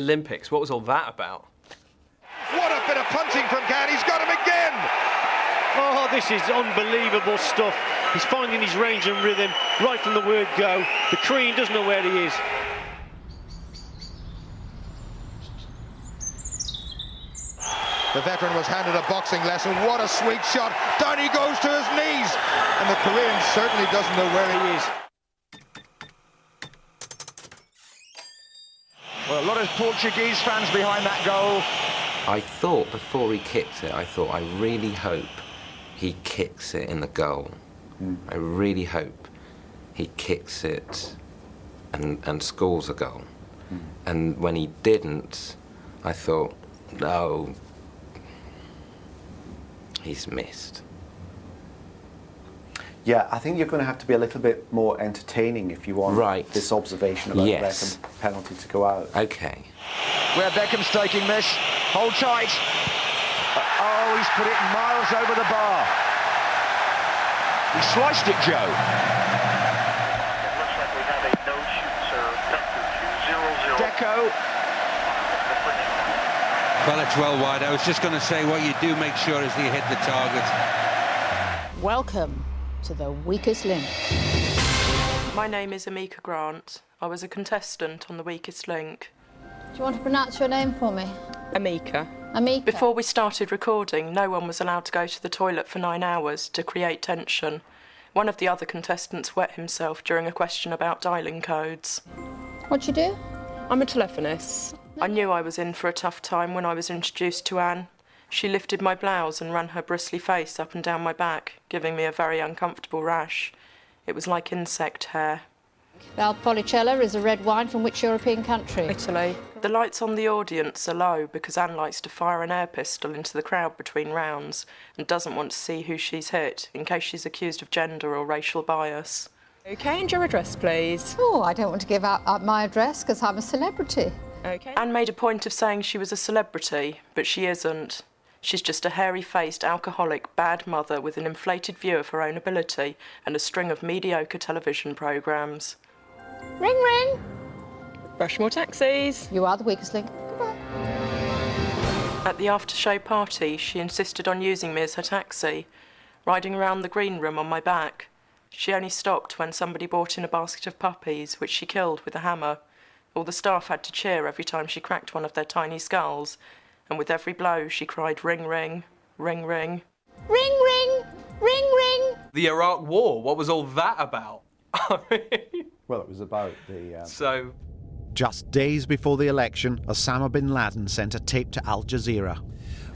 Olympics. What was all that about? What a bit of punting from Can. He's got him again. Oh, this is unbelievable stuff. He's finding his range and rhythm right from the word go. The Crean doesn't know where he is. The veteran was handed a boxing lesson. What a sweet shot. Down he goes to his knees. And the Korean certainly doesn't know where he is. Well, a lot of Portuguese fans behind that goal. I thought before he kicked it, I really hope he kicks it in the goal. I really hope he kicks it and scores a goal. And when he didn't, I thought, no, he's missed. Yeah, I think you're going to have to be a little bit more entertaining if you want this observation about the Beckham penalty to go out. Okay. Where Beckham's taking this. Hold tight. Oh, he's put it miles over the bar. He sliced it, Joe. It looks like we have a no-shoot, sir. Number 200. Deco. Well, it's well wide. I was just going to say, what you do make sure is that you hit the target. Welcome to the Weakest Link. My name is Amika Grant. I was a contestant on the Weakest Link. Do you want to pronounce your name for me? Amika. Amika. Before we started recording, no one was allowed to go to the toilet for 9 hours to create tension. One of the other contestants wet himself during a question about dialing codes. What do you do? I'm a telephonist. I knew I was in for a tough time when I was introduced to Anne. She lifted my blouse and ran her bristly face up and down my back, giving me a very uncomfortable rash. It was like insect hair. Valpolicella is a red wine from which European country? Italy. The lights on the audience are low because Anne likes to fire an air pistol into the crowd between rounds and doesn't want to see who she's hit in case she's accused of gender or racial bias. OK, and your address, please. Oh, I don't want to give out my address because I'm a celebrity. OK. Anne made a point of saying she was a celebrity, but she isn't. She's just a hairy-faced, alcoholic, bad mother with an inflated view of her own ability and a string of mediocre television programmes. Ring, ring. Rushmore taxis. You are the Weakest Link. Goodbye. At the after-show party, she insisted on using me as her taxi, riding around the green room on my back. She only stopped when somebody brought in a basket of puppies, which she killed with a hammer. All the staff had to cheer every time she cracked one of their tiny skulls, and with every blow she cried, ring, ring, ring, ring. Ring, ring, ring, ring. The Iraq War, what was all that about? Well, it was about the... Just days before the election, Osama bin Laden sent a tape to Al Jazeera.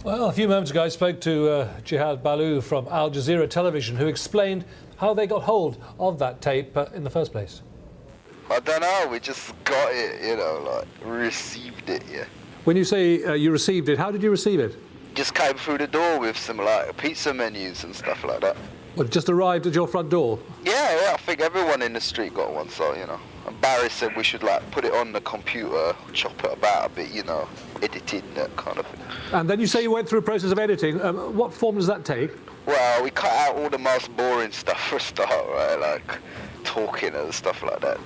Well, a few moments ago I spoke to Jihad Balloo from Al Jazeera Television, who explained how they got hold of that tape in the first place. I don't know, we just got it, you know, like, received it, yeah. When you say you received it, how did you receive it? Just came through the door with some, like, pizza menus and stuff like that. Well, it just arrived at your front door? Yeah, I think everyone in the street got one, so, you know. And Barry said we should, like, put it on the computer, chop it about a bit, you know, editing, that kind of thing. And then you say you went through a process of editing. What form does that take? Well, we cut out all the most boring stuff for a start, right, like talking and stuff like that.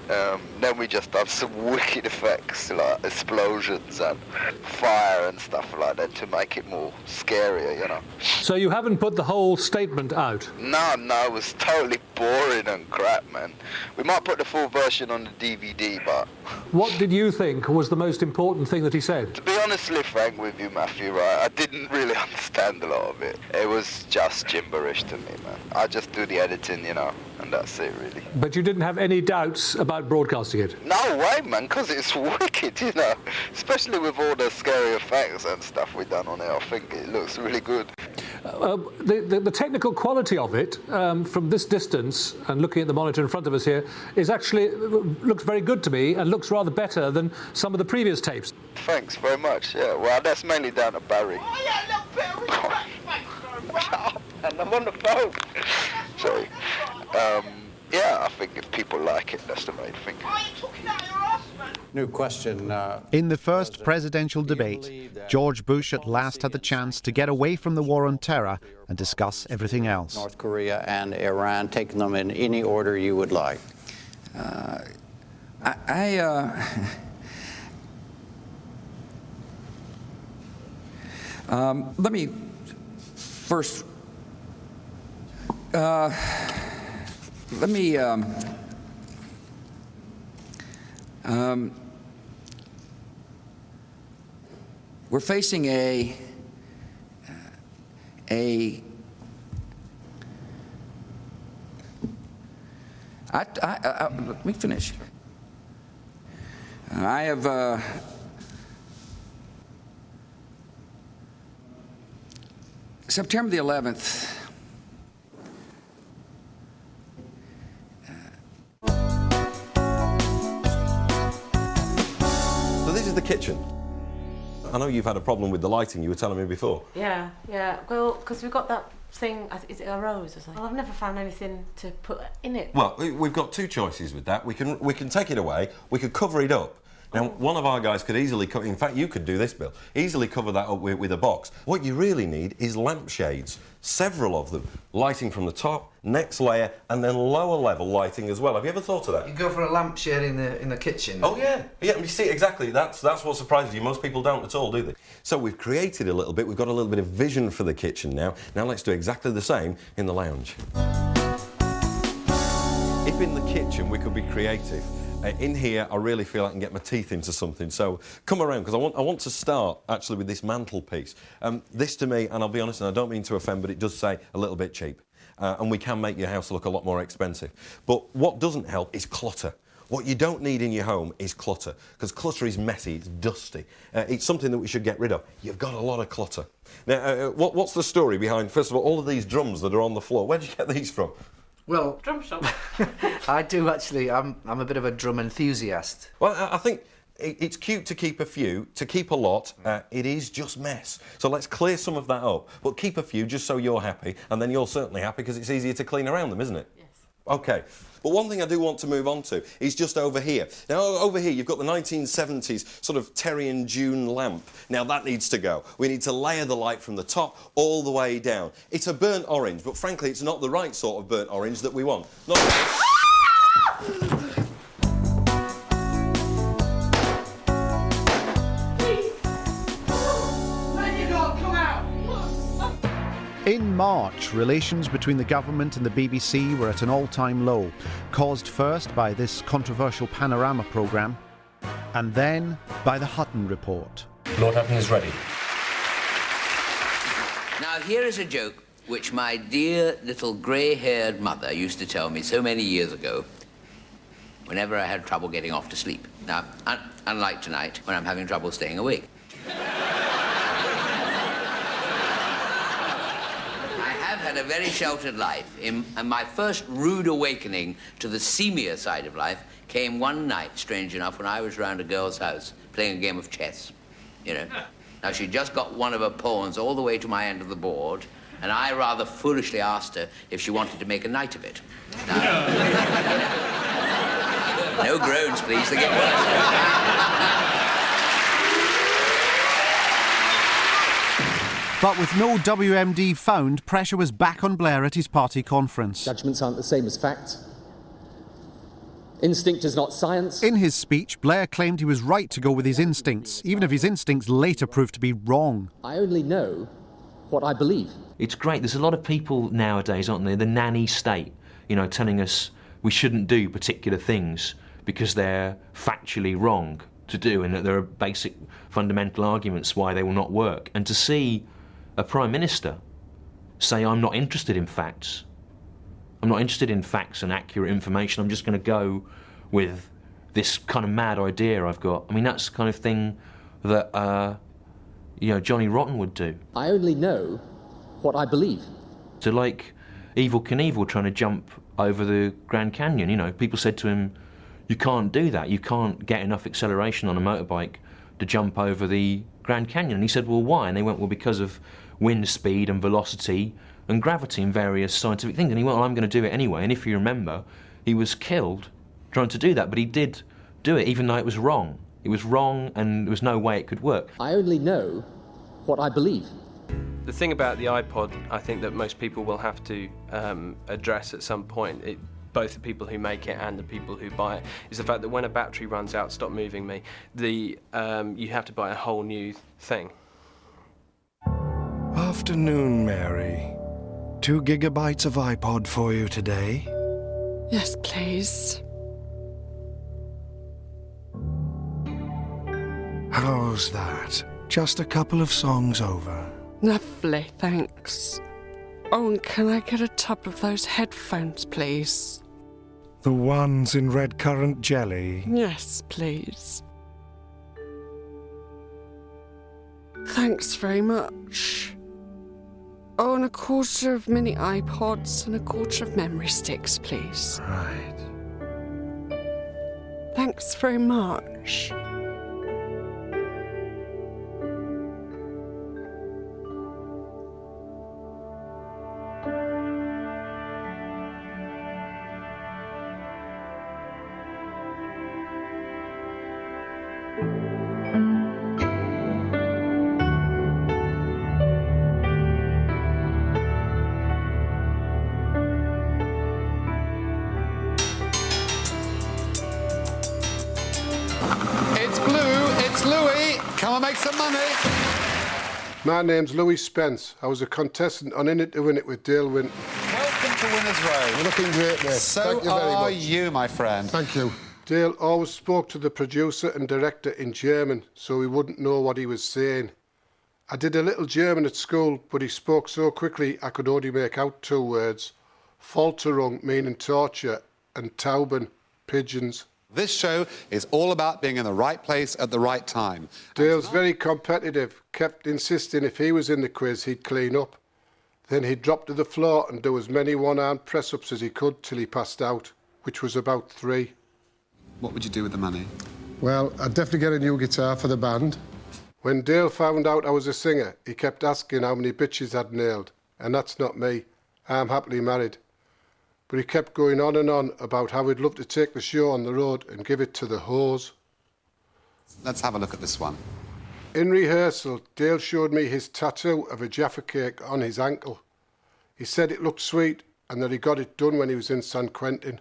Then we just done some wicked effects, like explosions and fire and stuff like that to make it more scarier, you know. So you haven't put the whole statement out? No, it was totally boring and crap, man. We might put the full version on the DVD, but... What did you think was the most important thing that he said? To be honestly frank with you, Matthew, right, I didn't really understand a lot of it. It was just gibberish to me, man. I just do the editing, you know, and that's it, really. But you didn't have any doubts about broadcasting it? No way, man, because it's wicked, you know. Especially with all the scary effects and stuff we've done on it, I think it looks really good. The technical quality of it, from this distance and looking at the monitor in front of us here, is actually looks very good to me and looks rather better than some of the previous tapes. Thanks very much, yeah. Well, that's mainly down to Barry. Oh, yeah, look, Barry. And I'm on the phone. Sorry. Yeah, I think if people like it, that's the main thing. New question. In the first presidential debate, George Bush at last had the chance to get away from the war on terror and discuss everything else. North Korea and Iran, taking them in any order you would like. Let me first, we're facing let me finish. I have September the 11th. So this is the kitchen. I know you've had a problem with the lighting, you were telling me before. Yeah. Well, because we've got that thing, is it a rose or something? Well, I've never found anything to put in it. Well, we've got two choices with that. We can take it away, we could cover it up. Now, one of our guys could easily cover, in fact, you could do this, Bill, easily cover that up with a box. What you really need is lampshades, several of them, lighting from the top, next layer, and then lower level lighting as well. Have you ever thought of that? You go for a lampshade in the kitchen? Oh, yeah. Yeah, you see, exactly, that's what surprises you. Most people don't at all, do they? So we've created a little bit, we've got a little bit of vision for the kitchen now. Now let's do exactly the same in the lounge. If in the kitchen we could be creative, in here, I really feel I can get my teeth into something. So come around, because I want to start actually with this mantelpiece. This to me, and I'll be honest, and I don't mean to offend, but it does say a little bit cheap. And we can make your house look a lot more expensive. But what doesn't help is clutter. What you don't need in your home is clutter, because clutter is messy, it's dusty. It's something that we should get rid of. You've got a lot of clutter. Now, what's the story behind, first of all of these drums that are on the floor? Where'd you get these from? Well, drum shop. I do actually. I'm a bit of a drum enthusiast. Well, I think it's cute to keep a few. To keep a lot, it is just mess. So let's clear some of that up. But keep a few just so you're happy, and then you're certainly happy because it's easier to clean around them, isn't it? Yes. OK. But one thing I do want to move on to is just over here. Now, over here, you've got the 1970s sort of Terry and June lamp. Now, that needs to go. We need to layer the light from the top all the way down. It's a burnt orange, but frankly, it's not the right sort of burnt orange that we want. Not In March, relations between the government and the BBC were at an all-time low, caused first by this controversial Panorama programme, and then by the Hutton report. Lord Hutton is ready. Now, here is a joke which my dear little grey-haired mother used to tell me so many years ago whenever I had trouble getting off to sleep. Now, unlike tonight, when I'm having trouble staying awake. Had a very sheltered life, and my first rude awakening to the seamier side of life came one night, strange enough, when I was round a girl's house playing a game of chess, you know. Now, she'd just got one of her pawns all the way to my end of the board, and I rather foolishly asked her if she wanted to make a night of it. Now, no groans, please, they get worse. But with no WMD found, pressure was back on Blair at his party conference. Judgments aren't the same as fact. Instinct is not science. In his speech, Blair claimed he was right to go with his instincts, even if his instincts later proved to be wrong. I only know what I believe. It's great. There's a lot of people nowadays, aren't there, the nanny state, you know, telling us we shouldn't do particular things because they're factually wrong to do and that there are basic fundamental arguments why they will not work. And to see a Prime Minister say, I'm not interested in facts. I'm not interested in facts and accurate information. I'm just going to go with this kind of mad idea I've got. I mean, that's the kind of thing that, you know, Johnny Rotten would do. I only know what I believe. So like Evel Knievel trying to jump over the Grand Canyon, you know, people said to him, you can't do that. You can't get enough acceleration on a motorbike to jump over the Grand Canyon. And he said, well, why? And they went, well, because of wind speed and velocity and gravity and various scientific things. And he went, well, I'm going to do it anyway. And if you remember, he was killed trying to do that, but he did do it, even though it was wrong. It was wrong and there was no way it could work. I only know what I believe. The thing about the iPod, I think that most people will have to address at some point, both the people who make it and the people who buy it, is the fact that when a battery runs out, stop moving me, you have to buy a whole new thing. Afternoon, Mary. 2 gigabytes of iPod for you today? Yes, please. How's that? Just a couple of songs over. Lovely, thanks. Oh, and can I get a tub of those headphones, please? The ones in red currant jelly? Yes, please. Thanks very much. Oh, and a quarter of mini iPods and a quarter of memory sticks, please. Right. Thanks very much. Come and make some money. My name's Louis Spence. I was a contestant on In It to Win It with Dale Winton. Welcome to Winners Row. You're looking great, mate. So Thank you very are much. you, my friend. Thank you. Dale always spoke to the producer and director in German, so he wouldn't know what he was saying. I did a little German at school, but he spoke so quickly I could only make out 2 words. Folterung, meaning torture, and Tauben, pigeons. This show is all about being in the right place at the right time. Dale's very competitive, kept insisting if he was in the quiz he'd clean up. Then he'd drop to the floor and do as many one-armed press-ups as he could till he passed out, which was about 3. What would you do with the money? Well, I'd definitely get a new guitar for the band. When Dale found out I was a singer, he kept asking how many bitches I'd nailed. And that's not me. I'm happily married. But he kept going on and on about how he'd love to take the show on the road and give it to the hoes. Let's have a look at this one. In rehearsal, Dale showed me his tattoo of a Jaffa cake on his ankle. He said it looked sweet and that he got it done when he was in San Quentin.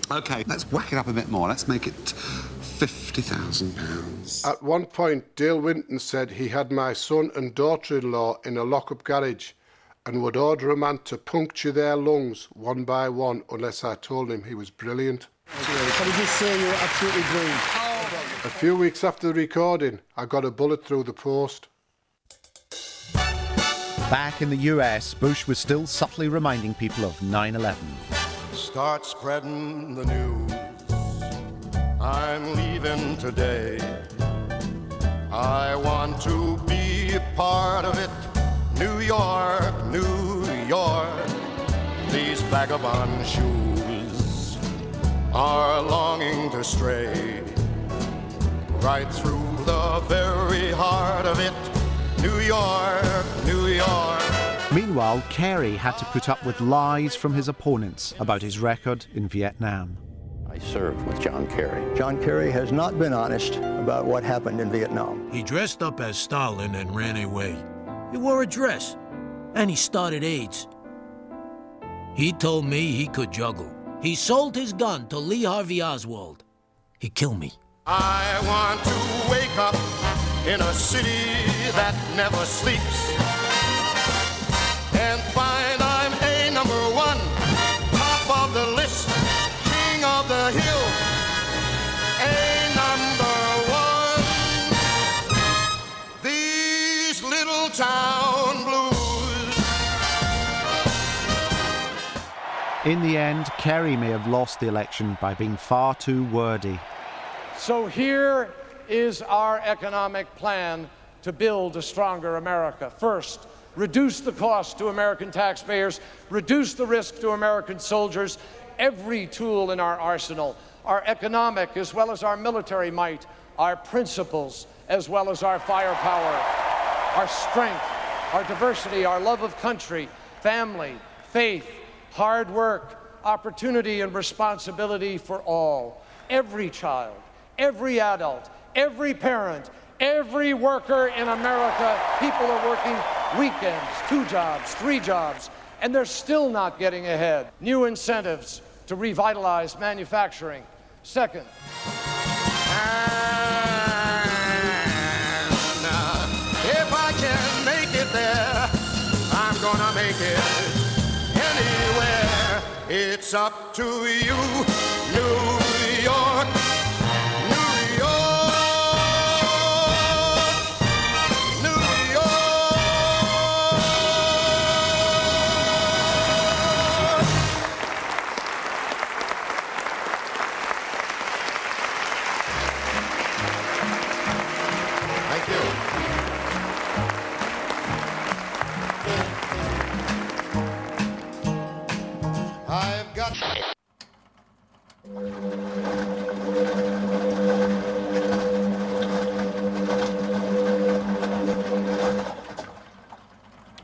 OK, let's whack it up a bit more. Let's make it £50,000. At one point, Dale Winton said he had my son and daughter-in-law in a lock-up garage and would order a man to puncture their lungs one by one unless I told him he was brilliant. Can I just say you were absolutely brilliant? A few weeks after the recording, I got a bullet through the post. Back in the US, Bush was still subtly reminding people of 9/11. Start spreading the news. I'm leaving today. I want to be a part of it. New York, New York, these vagabond shoes are longing to stray right through the very heart of it. New York, New York. Meanwhile, Carey had to put up with lies from his opponents about his record in Vietnam. I served with John Kerry. John Kerry has not been honest about what happened in Vietnam. He dressed up as Stalin and ran away. He wore a dress, and he started AIDS. He told me he could juggle. He sold his gun to Lee Harvey Oswald. He killed me. I want to wake up in a city that never sleeps and find I'm a #1, top of the list, king of the hill, a #1. These little town blues. In the end, Kerry may have lost the election by being far too wordy. So here is our economic plan to build a stronger America. First, reduce the cost to American taxpayers, reduce the risk to American soldiers. Every tool in our arsenal, our economic as well as our military might, our principles as well as our firepower, our strength, our diversity, our love of country, family, faith, hard work, opportunity and responsibility for all. Every child, every adult, every parent, every worker in America, people are working weekends, 2 jobs, 3 jobs, and they're still not getting ahead. New incentives to revitalize manufacturing. Second, if I can make it there, It's up to you, New York, New York, New York. Thank you. I've got...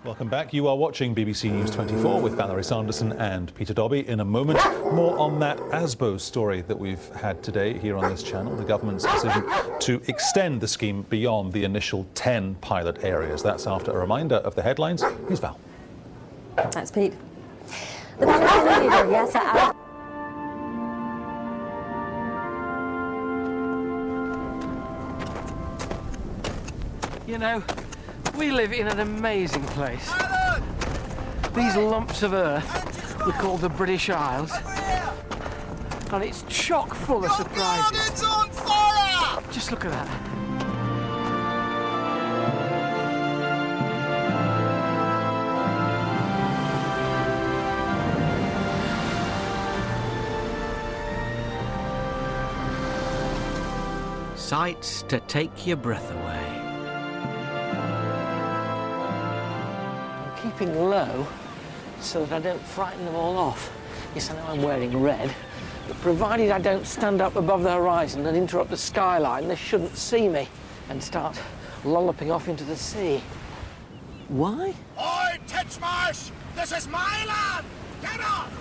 Welcome back. You are watching BBC News 24 with Valerie Sanderson and Peter Dobby. In a moment, more on that ASBO story that we've had today here on this channel, the government's decision to extend the scheme beyond the initial 10 pilot areas. That's after a reminder of the headlines. Here's Val. That's Pete. The Palestinian leader, Yasser Arafat. You know, we live in an amazing place. These lumps of earth we call the British Isles, and it's chock full of surprises. On fire! Just look at that. Sights to take your breath away. I'm keeping low so that I don't frighten them all off. Yes, I know I'm wearing red, but provided I don't stand up above the horizon and interrupt the skyline, they shouldn't see me and start lolloping off into the sea. Why? Oi, Titchmarsh! This is my land! Get off!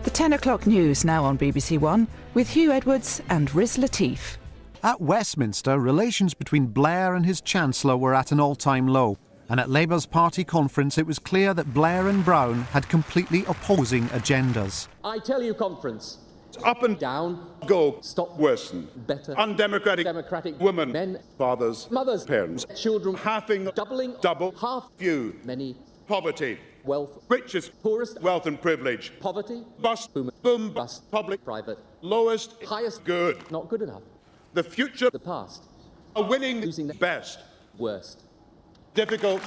The 10 o'clock news now on BBC One with Hugh Edwards and Riz Latif. At Westminster, relations between Blair and his Chancellor were at an all-time low. And at Labour's party conference, it was clear that Blair and Brown had completely opposing agendas. I tell you, conference. Up and down. Go. Stop. Worsen. Better. Undemocratic. Democratic. Women. Men. Fathers. Mothers. Parents. Children. Halving. Doubling. Double. Half. Few. Many. Poverty. Wealth. Richest. Poorest. Wealth and privilege. Poverty. Bust. Boom. Boom. Bust. Public. Private. Lowest. Highest. Good. Not good enough. The future. The past. A winning. Losing. Best. Worst. Difficult.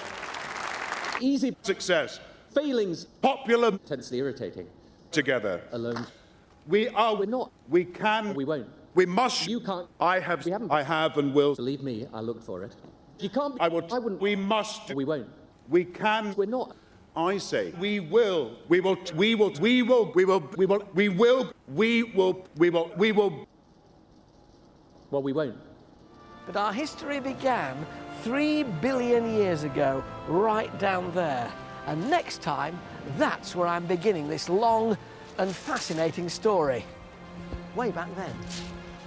Easy. Success. Failings. Popular. Intensely irritating. Together. Alone. We are. We're not. We can. We won't. We must. You can't. I have. We haven't. I have and will. Believe me, I looked for it. You can't. I will. I wouldn't. We must. We won't. We can. We're not. I say. We will. We will. We will. We will. We will. We will. We will. We will. We will. We will. Well, we won't. But our history began 3 billion years ago, right down there. And next time, that's where I'm beginning this long and fascinating story. Way back then.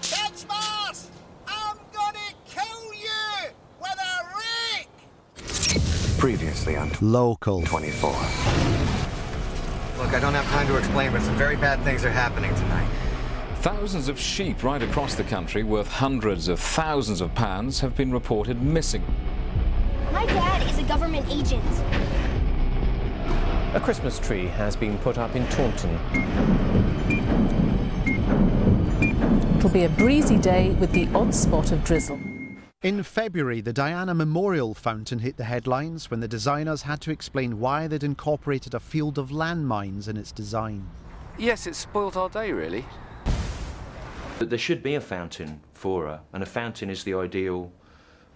Titchmarsh! I'm gonna kill you with a rake! Previously on Local 24. Look, I don't have time to explain, but some very bad things are happening tonight. Thousands of sheep right across the country, worth hundreds of thousands of pounds, have been reported missing. My dad is a government agent. A Christmas tree has been put up in Taunton. It'll be a breezy day with the odd spot of drizzle. In February, the Diana Memorial Fountain hit the headlines when the designers had to explain why they'd incorporated a field of landmines in its design. Yes, it spoilt our day, really. But there should be a fountain for her, and a fountain is the ideal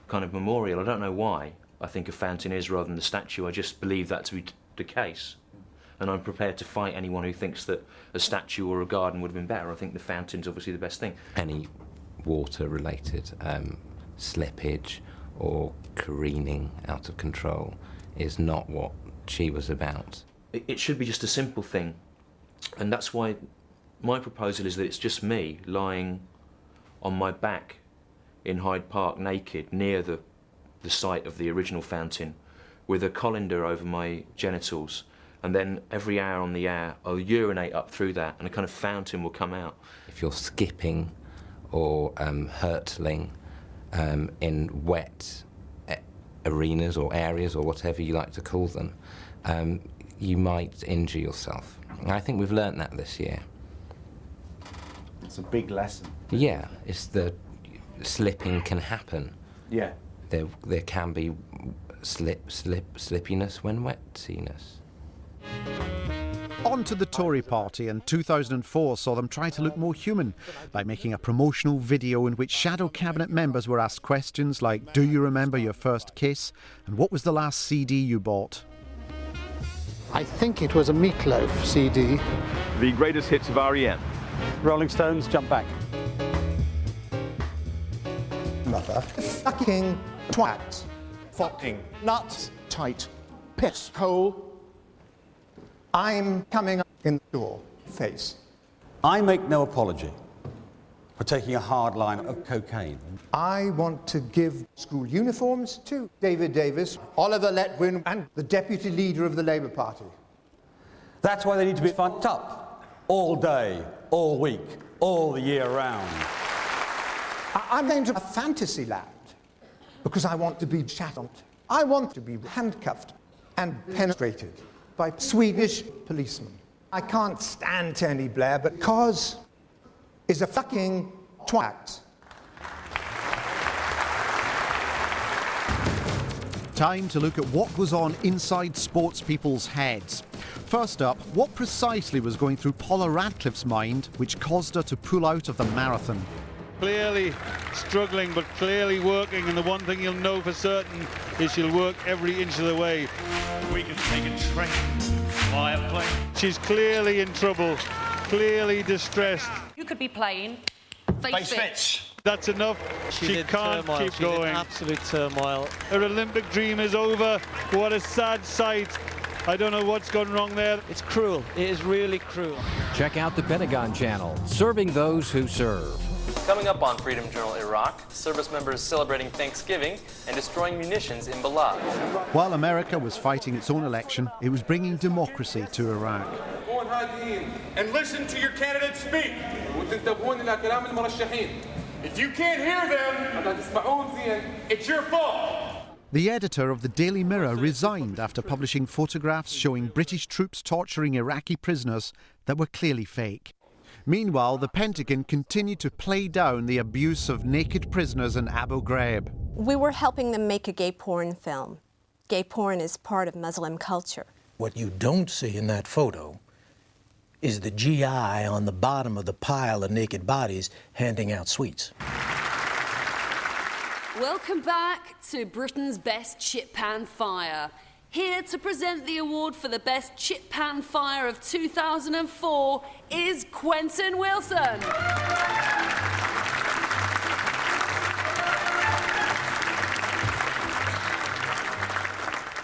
kind of memorial. I don't know why I think a fountain is rather than the statue. I just believe that to be the case. And I'm prepared to fight anyone who thinks that a statue or a garden would have been better. I think the fountain's obviously the best thing. Any water-related slippage or careening out of control is not what she was about. It should be just a simple thing, and that's why my proposal is that it's just me lying on my back in Hyde Park naked near the site of the original fountain with a colander over my genitals, and then every hour on the hour I'll urinate up through that and a kind of fountain will come out. If you're skipping or hurtling in wet arenas or areas or whatever you like to call them, you might injure yourself. And I think we've learnt that this year. It's a big lesson. Yeah, it's the slipping can happen. Yeah. There can be slippiness when wettiness. On to the Tory party, and 2004 saw them try to look more human by making a promotional video in which shadow cabinet members were asked questions like, do you remember your first kiss? And what was the last CD you bought? I think it was a Meatloaf CD. The greatest hits of R.E.M. Rolling Stones, Jump Back. Mother fucking twat. Fucking nuts. Tight. Piss hole. I'm coming in your face. I make no apology for taking a hard line of cocaine. I want to give school uniforms to David Davis, Oliver Letwin, and the deputy leader of the Labour Party. That's why they need to be fucked up all day, all week, all the year round. I'm going to a fantasy land because I want to be shat on. I want to be handcuffed and penetrated by Swedish policemen. I can't stand Tony Blair, but Cos is a fucking twat. Time to look at what goes on inside sports people's heads. First up, what precisely was going through Paula Radcliffe's mind which caused her to pull out of the marathon? Clearly struggling, but clearly working, and the one thing you'll know for certain is she'll work every inch of the way. We can take a train, fly a plane. She's clearly in trouble, clearly distressed. You could be playing face fits. That's enough. She can't keep going. In absolute turmoil. Her Olympic dream is over. What a sad sight. I don't know what's gone wrong there. It's cruel. It is really cruel. Check out the Pentagon Channel, serving those who serve. Coming up on Freedom Journal Iraq, service members celebrating Thanksgiving and destroying munitions in Balad. While America was fighting its own election, it was bringing democracy to Iraq. And listen to your candidates speak. If you can't hear them, it's your fault. The editor of the Daily Mirror resigned after publishing photographs showing British troops torturing Iraqi prisoners that were clearly fake. Meanwhile, the Pentagon continued to play down the abuse of naked prisoners in Abu Ghraib. We were helping them make a gay porn film. Gay porn is part of Muslim culture. What you don't see in that photo is the GI on the bottom of the pile of naked bodies handing out sweets. Welcome back to Britain's Best Chip Pan Fire. Here to present the award for the Best Chip Pan Fire of 2004 is Quentin Wilson.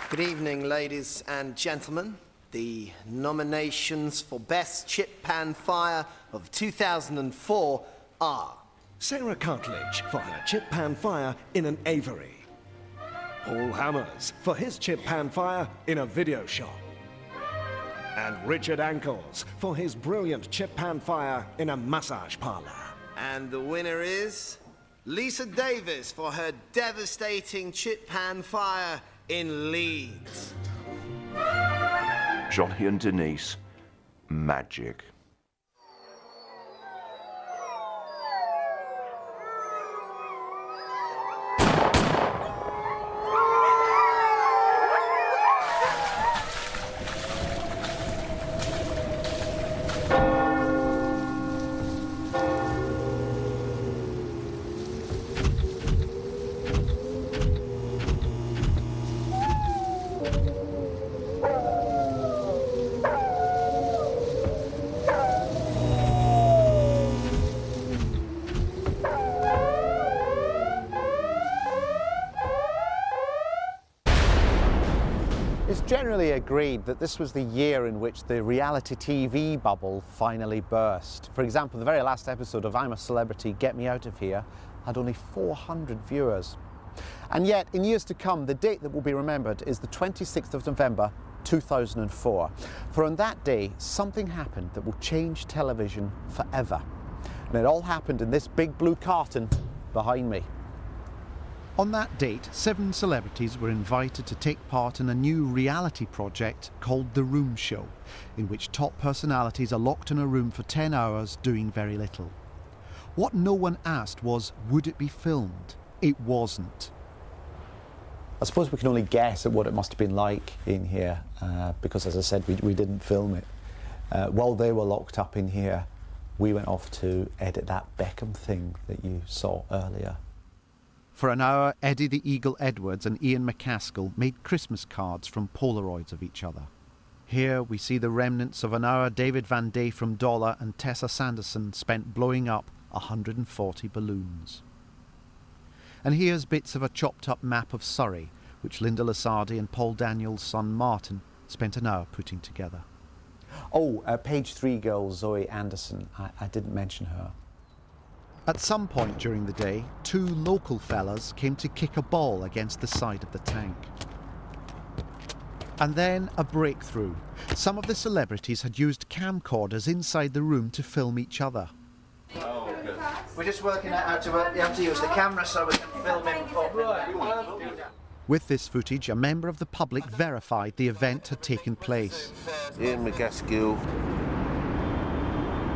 Good evening, ladies and gentlemen. The nominations for Best Chip Pan Fire of 2004 are Sarah Cartledge for her chip pan fire in an aviary. Paul Hammers for his chip pan fire in a video shop. And Richard Ankles for his brilliant chip pan fire in a massage parlour. And the winner is Lisa Davis for her devastating chip pan fire in Leeds. Johnny and Denise, magic. It's generally agreed that this was the year in which the reality TV bubble finally burst. For example, the very last episode of I'm a Celebrity, Get Me Out of Here had only 400 viewers. And yet, in years to come, the date that will be remembered is the 26th of November 2004. For on that day, something happened that will change television forever. And it all happened in this big blue carton behind me. On that date, 7 celebrities were invited to take part in a new reality project called The Room Show, in which top personalities are locked in a room for 10 hours doing very little. What no one asked was, would it be filmed? It wasn't. I suppose we can only guess at what it must have been like in here, because, as I said, we didn't film it. While they were locked up in here, we went off to edit that Beckham thing that you saw earlier. For an hour, Eddie the Eagle Edwards and Ian McCaskill made Christmas cards from Polaroids of each other. Here we see the remnants of an hour David Van Day from Dollar and Tessa Sanderson spent blowing up 140 balloons. And here's bits of a chopped-up map of Surrey, which Linda Lasardi and Paul Daniels' son Martin spent an hour putting together. Oh, page 3 girl Zoe Anderson. I didn't mention her. At some point during the day, 2 local fellas came to kick a ball against the side of the tank. And then a breakthrough. Some of the celebrities had used camcorders inside the room to film each other. Oh, good. We're just working out how to use the camera so we can film him. With this footage, a member of the public verified the event had taken place. Ian McCaskill,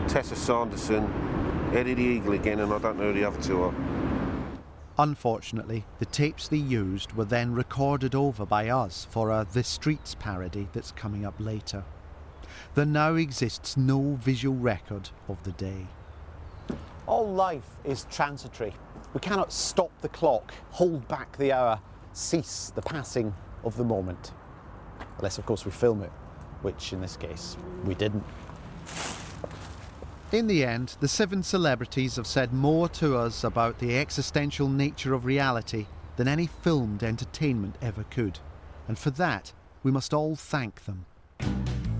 Tessa Sanderson, Eddie the Eagle again, and I don't know who the other 2 are. Unfortunately, the tapes they used were then recorded over by us for a The Streets parody that's coming up later. There now exists no visual record of the day. All life is transitory. We cannot stop the clock, hold back the hour, cease the passing of the moment. Unless, of course, we film it, which in this case, we didn't. In the end, the 7 celebrities have said more to us about the existential nature of reality than any filmed entertainment ever could. And for that, we must all thank them.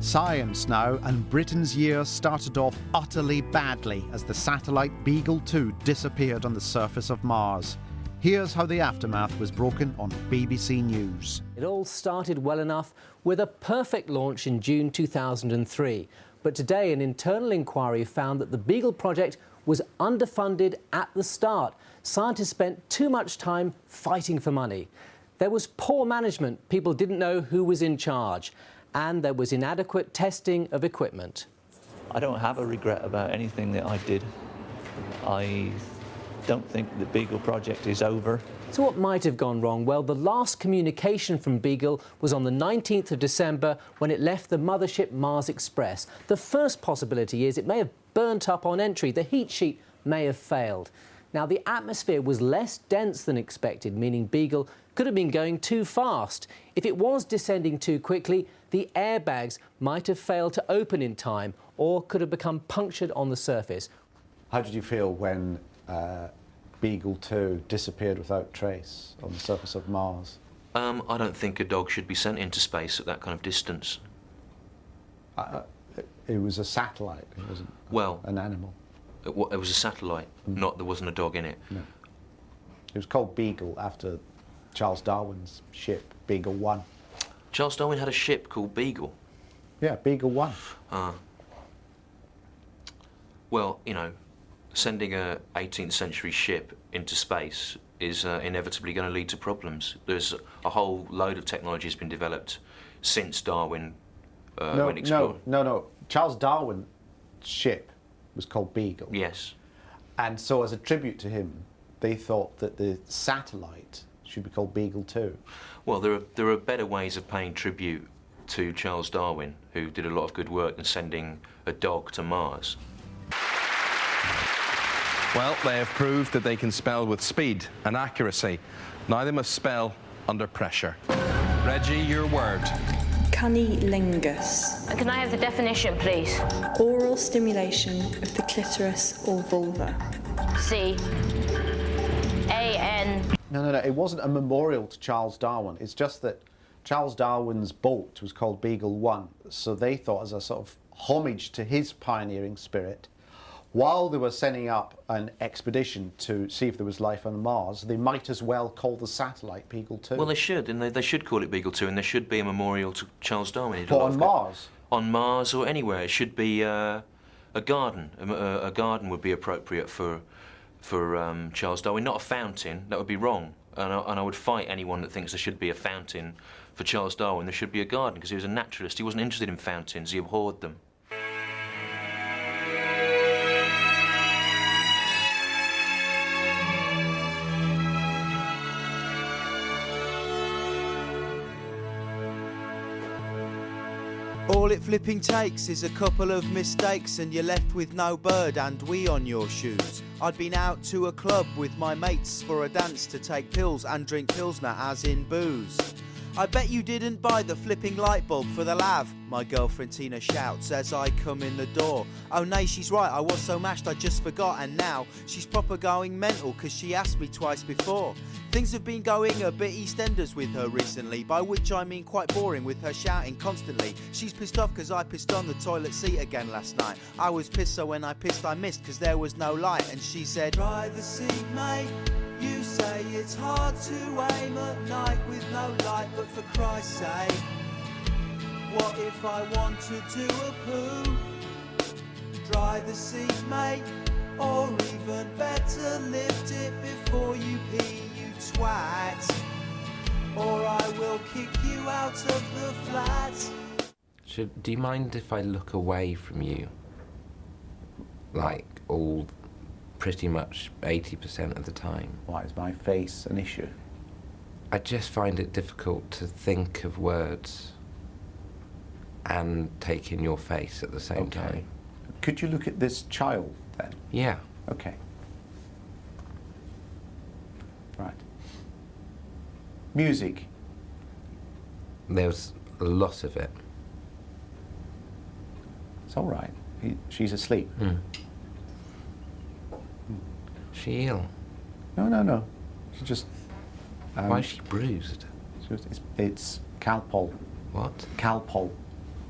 Science now, and Britain's year started off utterly badly as the satellite Beagle 2 disappeared on the surface of Mars. Here's how the aftermath was broken on BBC News. It all started well enough with a perfect launch in June 2003. But today an internal inquiry found that the Beagle project was underfunded at the start. Scientists spent too much time fighting for money. There was poor management, people didn't know who was in charge, and there was inadequate testing of equipment. I don't have a regret about anything that I did. I don't think the Beagle project is over. So what might have gone wrong? Well, the last communication from Beagle was on the 19th of December when it left the mothership Mars Express. The first possibility is it may have burnt up on entry. The heat sheet may have failed. Now, the atmosphere was less dense than expected, meaning Beagle could have been going too fast. If it was descending too quickly, the airbags might have failed to open in time or could have become punctured on the surface. How did you feel when Beagle 2 disappeared without trace on the surface of Mars? I don't think a dog should be sent into space at that kind of distance. It was a satellite, it wasn't an animal. It was a satellite, there wasn't a dog in it. No. It was called Beagle after Charles Darwin's ship, Beagle 1. Charles Darwin had a ship called Beagle? Yeah, Beagle 1. Well, you know, sending a 18th century ship into space is inevitably going to lead to problems. There's a whole load of technology has been developed since Darwin went exploring. No. Charles Darwin's ship was called Beagle. Yes. And so as a tribute to him, they thought that the satellite should be called Beagle 2. Well, there are better ways of paying tribute to Charles Darwin, who did a lot of good work, than sending a dog to Mars. Well, they have proved that they can spell with speed and accuracy. Now they must spell under pressure. Reggie, your word. Cunnilingus. Can I have the definition, please? Oral stimulation of the clitoris or vulva. C-A-N. No. It wasn't a memorial to Charles Darwin. It's just that Charles Darwin's boat was called Beagle 1, so they thought, as a sort of homage to his pioneering spirit, while they were setting up an expedition to see if there was life on Mars, they might as well call the satellite Beagle 2. Well, they should, and they should call it Beagle 2, and there should be a memorial to Charles Darwin. But on Mars? On Mars or anywhere. It should be a garden. A garden would be appropriate for Charles Darwin, not a fountain. That would be wrong. And I would fight anyone that thinks there should be a fountain for Charles Darwin. There should be a garden, because he was a naturalist. He wasn't interested in fountains, he abhorred them. All it flipping takes is a couple of mistakes and you're left with no bird and wee on your shoes. I'd been out to a club with my mates for a dance to take pills and drink Pilsner as in booze. I bet you didn't buy the flipping light bulb for the lav, my girlfriend Tina shouts as I come in the door. Oh nay, she's right, I was so mashed I just forgot, and now she's proper going mental cause she asked me twice before. Things have been going a bit EastEnders with her recently, by which I mean quite boring with her shouting constantly. She's pissed off cause I pissed on the toilet seat again last night. I was pissed, so when I pissed I missed cause there was no light, and she said, "Try the seat, mate. You say it's hard to aim at night with no light, but for Christ's sake, what if I want to do a poo? Dry the seat, mate, or even better, lift it before you pee, you twat, or I will kick you out of the flat." Do you mind if I look away from you? Like, pretty much 80% of the time. Why is my face an issue? I just find it difficult to think of words and take in your face at the same time. Could you look at this child then? Yeah. Okay. Right. Music. There's a lot of it. It's all right. She's asleep. She ill? No. She just... Why is she bruised? It's Calpol. What? Calpol.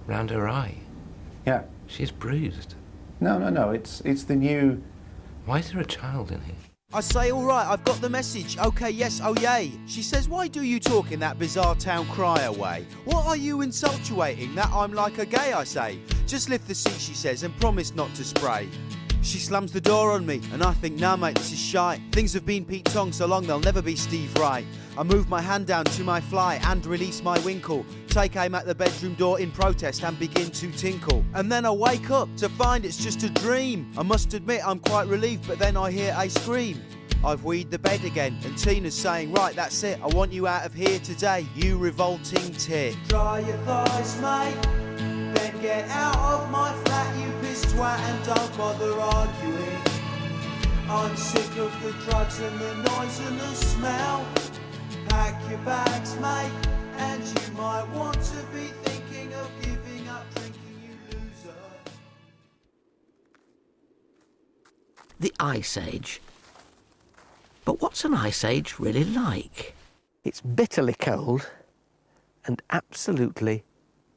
Round her eye? Yeah. She's bruised? No. It's the new... Why is there a child in here? I say, all right, I've got the message. Okay, yes, oh yay. She says, why do you talk in that bizarre town crier way? What are you insultuating? That I'm like a gay, I say. Just lift the seat, she says, and promise not to spray. She slams the door on me, and I think, nah mate, this is shite. Things have been Pete Tong so long they'll never be Steve Wright. I move my hand down to my fly and release my winkle. Take aim at the bedroom door in protest and begin to tinkle. And then I wake up to find it's just a dream. I must admit I'm quite relieved, but then I hear a scream. I've weed the bed again, and Tina's saying, right, that's it. I want you out of here today, you revolting tit. Dry your thighs, mate. Then get out of my flat, you piss twat, and don't bother arguing. I'm sick of the drugs and the noise and the smell. Pack your bags, mate, and you might want to be thinking of giving up drinking, you loser. The Ice Age. But what's an ice age really like? It's bitterly cold and absolutely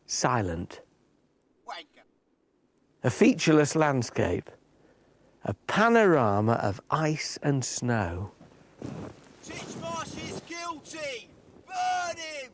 silent. A featureless landscape, a panorama of ice and snow. Titchmarsh is guilty! Burn him!